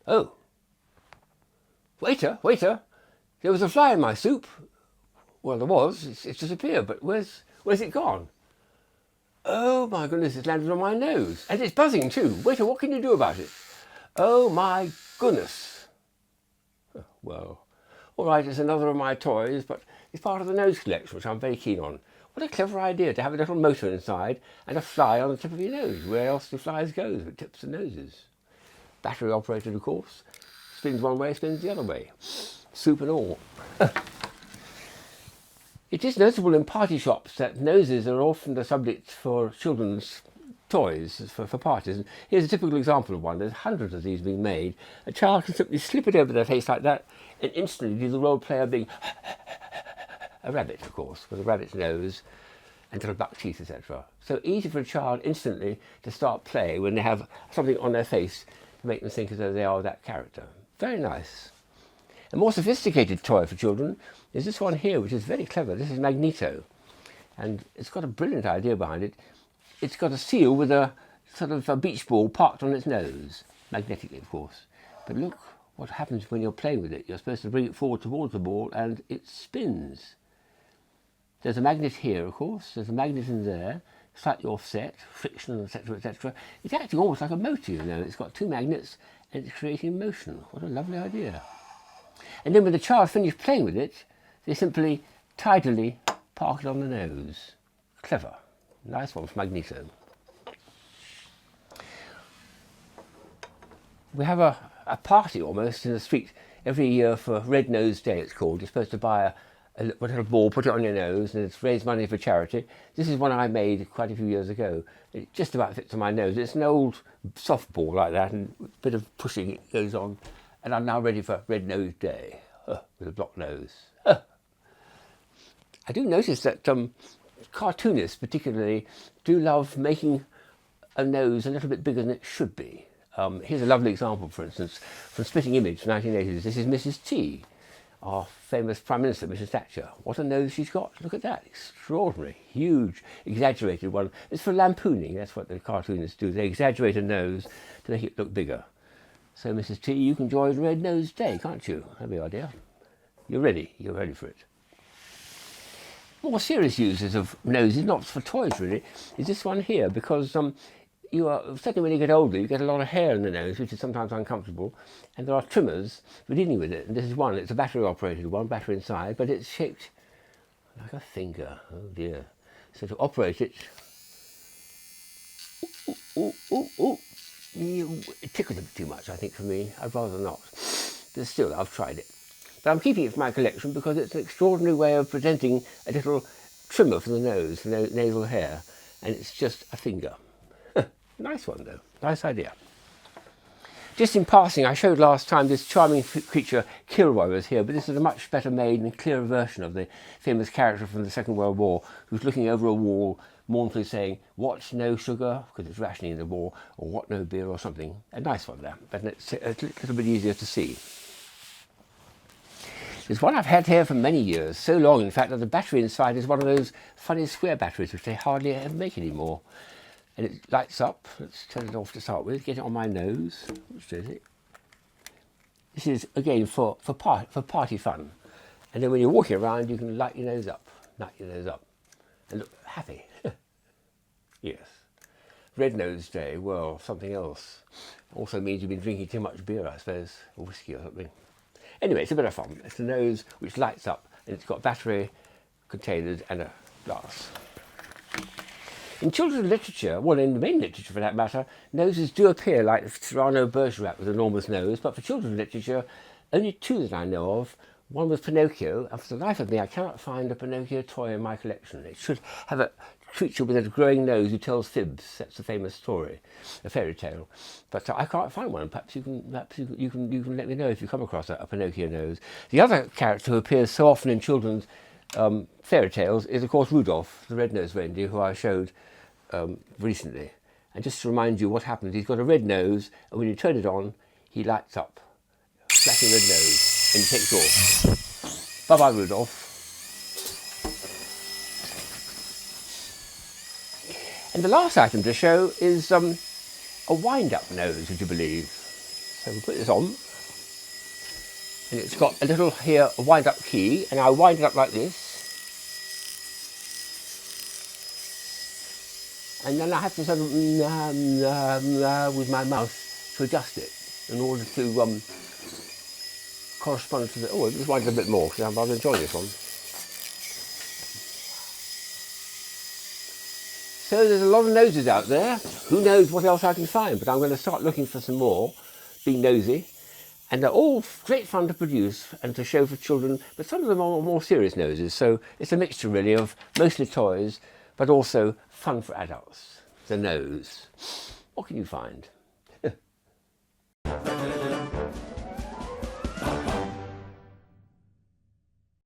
Oh, waiter, waiter, there was a fly in my soup. Well, there was. It's disappeared, but where's it gone? Oh my goodness, it's landed on my nose. And it's buzzing too. Waiter, what can you do about it? Oh my goodness. Well, all right, it's another of my toys, but it's part of the nose collection, which I'm very keen on. What a clever idea to have a little motor inside and a fly on the tip of your nose. Where else do flies go if tips and noses? Battery operated, of course. Spins one way, spins the other way. Soup and all. It is noticeable in party shops that noses are often the subject for children's toys for parties. And here's a typical example of one. There's hundreds of these being made. A child can simply slip it over their face like that and instantly do the role play of being a rabbit, of course, with a rabbit's nose and little buck teeth, etc. So easy for a child instantly to start play when they have something on their face to make them think as though they are that character. Very nice. A more sophisticated toy for children is this one here, which is very clever. This is Magneto, and it's got a brilliant idea behind it. It's got a seal with a sort of a beach ball parked on its nose, magnetically, of course. But look what happens when you're playing with it. You're supposed to bring it forward towards the ball, and it spins. There's a magnet here, of course. There's a magnet in there, slightly offset, friction, etc., etc. It's acting almost like a motor, you know. It's got two magnets, and it's creating motion. What a lovely idea. And then when the child finishes playing with it, they simply tidily park it on the nose. Clever. Nice one from Magneto. We have a party almost in the street every year for Red Nose Day, it's called. You're supposed to buy a little ball, put it on your nose, and it's raised money for charity. This is one I made quite a few years ago. It just about fits on my nose. It's an old soft ball like that, and a bit of pushing it goes on. And I'm now ready for Red Nose Day with a blocked nose. I do notice that cartoonists particularly do love making a nose a little bit bigger than it should be. Here's a lovely example, for instance, from Spitting Image, 1980s. This is Mrs. T, our famous Prime Minister, Mrs. Thatcher. What a nose she's got. Look at that. Extraordinary, huge, exaggerated one. It's for lampooning. That's what the cartoonists do. They exaggerate a nose to make it look bigger. So, Mrs. T, you can join Red Nose Day, can't you? That'd be the idea. You're ready for it. More serious uses of noses, not for toys really, is this one here, because certainly when you get older, you get a lot of hair in the nose, which is sometimes uncomfortable, and there are trimmers for dealing with it. And this is one, it's a battery-operated one, battery inside, but it's shaped like a finger. Oh dear. So to operate it, it tickles a bit too much, I think, for me. I'd rather not. But still, I've tried it. But I'm keeping it for my collection because it's an extraordinary way of presenting a little trimmer for the nose, for nasal hair, and it's just a finger. Nice one, though. Nice idea. Just in passing, I showed last time this charming creature, Kilroy, was here, but this is a much better made and clearer version of the famous character from the Second World War, who's looking over a wall, mournfully saying, "What, no sugar?" because it's rationing in the war, or "What, no beer?" or something. A nice one there, but it's a little bit easier to see. There's one I've had here for many years, so long in fact that the battery inside is one of those funny square batteries which they hardly ever make anymore. And it lights up. Let's turn it off to start with. Get it on my nose. Which does it? This is again for party fun. And then when you're walking around, you can light your nose up, and look happy. Yes. Red Nose Day. Well, something else. Also means you've been drinking too much beer, I suppose, or whiskey or something. Anyway, it's a bit of fun. It's a nose which lights up, and it's got battery containers and a glass. In children's literature, well, in the main literature for that matter, noses do appear like Cyrano Bergerac with an enormous nose, but for children's literature, only two that I know of. One was Pinocchio, and for the life of me, I cannot find a Pinocchio toy in my collection. It should have a creature with a growing nose who tells fibs. That's a famous story, a fairy tale. But I can't find one. Perhaps you can let me know if you come across a Pinocchio nose. The other character who appears so often in children's fairy tales is, of course, Rudolph, the red-nosed reindeer, who I showed recently. And just to remind you what happens, he's got a red nose, and when you turn it on, he lights up, flashing red nose, and he takes off. Bye-bye, Rudolph. And the last item to show is a wind-up nose, would you believe? So we put this on, and it's got a little here wind up key, and I wind it up like this, and then I have to sort of with my mouth to adjust it in order to correspond to the. Oh, just wind it a bit more because I'm rather enjoying this one. So there's a lot of noses out there. Who knows what else I can find? But I'm going to start looking for some more, being nosy. And they're all great fun to produce and to show for children, but some of them are more serious noses. So it's a mixture really of mostly toys, but also fun for adults. The nose. What can you find?